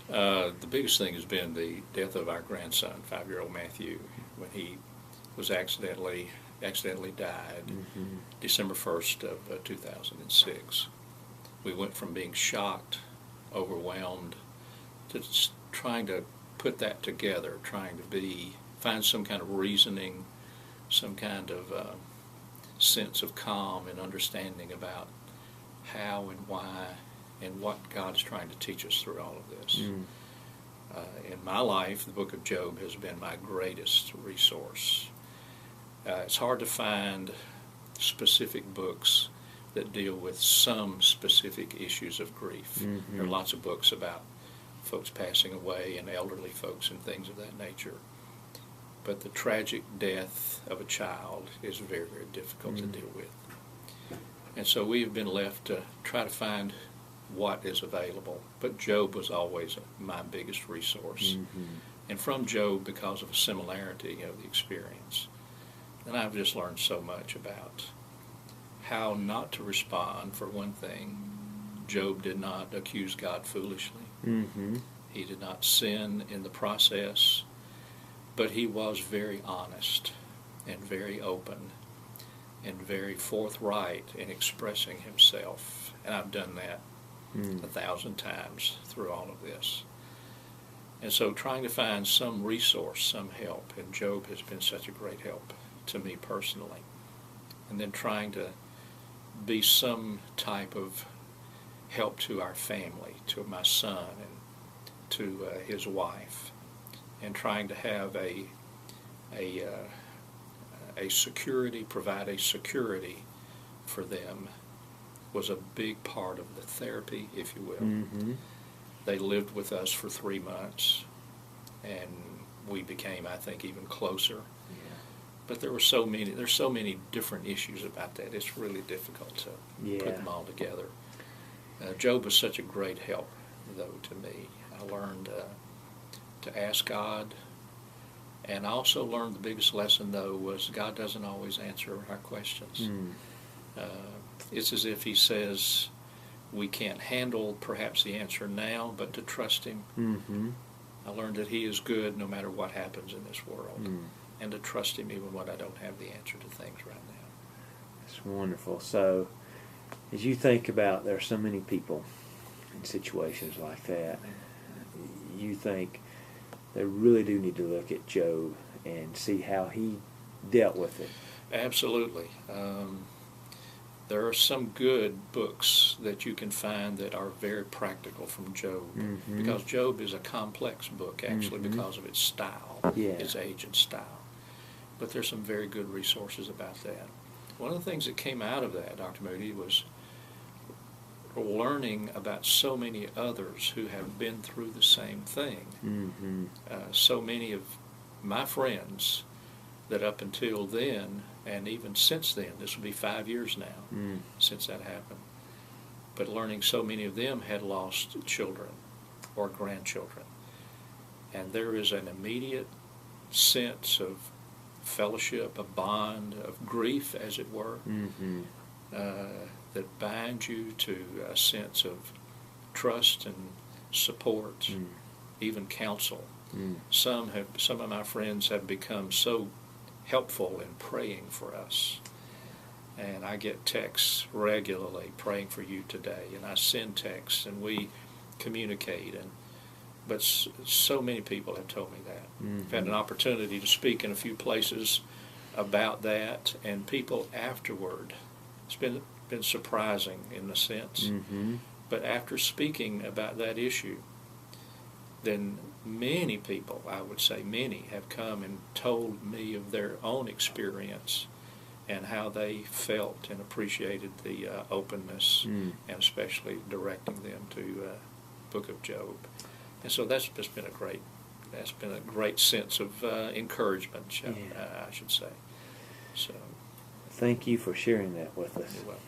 The biggest thing has been the death of our grandson, 5-year-old Matthew, when he was accidentally died Mm-hmm. December 1st of 2006. We went from being shocked, overwhelmed, to trying to put that together, trying to find some kind of reasoning, some kind of sense of calm and understanding about how and why and what God is trying to teach us through all of this. Mm. In my life, the book of Job has been my greatest resource. It's hard to find specific books that deal with some specific issues of grief. Mm-hmm. There are lots of books about folks passing away and elderly folks and things of that nature. But the tragic death of a child is very, very difficult to deal with. And so we have been left to try to find what is available. But Job was always my biggest resource. Mm-hmm. And from Job, because of a similarity of the experience. And I've just learned so much about how not to respond. For one thing, Job did not accuse God foolishly. Mm-hmm. He did not sin in the process, but he was very honest and very open and very forthright in expressing himself. And I've done that 1,000 times through all of this. And so trying to find some resource, some help, and Job has been such a great help to me personally. And then trying to be some type of help to our family, to my son and to his wife, and trying to have a security, provide a security for them was a big part of the therapy, if you will. Mm-hmm. They lived with us for 3 months, and we became, I think, even closer. Yeah. But there's so many different issues about that. It's really difficult to put them all together. Job was such a great help, though, to me. I learned to ask God, and I also learned the biggest lesson, though, was God doesn't always answer our questions. It's as if he says we can't handle perhaps the answer now, but to trust him. Mm-hmm. I learned that he is good no matter what happens in this world, and to trust him even when I don't have the answer to things right now. That's wonderful. So, as you think about, there are so many people in situations like that, you think they really do need to look at Job and see how he dealt with it. Absolutely. There are some good books that you can find that are very practical from Job, because Job is a complex book, actually, because of its style, its age and style. But there's some very good resources about that. One of the things that came out of that, Dr. Moody, was learning about so many others who have been through the same thing. So many of my friends that up until then, and even since then, this will be 5 years now since that happened, but learning so many of them had lost children or grandchildren. And there is an immediate sense of fellowship, a bond of grief, as it were, that binds you to a sense of trust and support, even counsel. Some of my friends have become so helpful in praying for us. And I get texts regularly, praying for you today. And I send texts and we communicate. But so many people have told me that. I've had an opportunity to speak in a few places about that. And people afterward, it's been surprising in a sense. But after speaking about that issue, then many people, I would say many, have come and told me of their own experience and how they felt and appreciated the openness, and especially directing them to Book of Job. And so that's just been a great sense of encouragement, I should say. So, thank you for sharing that with us. You're welcome.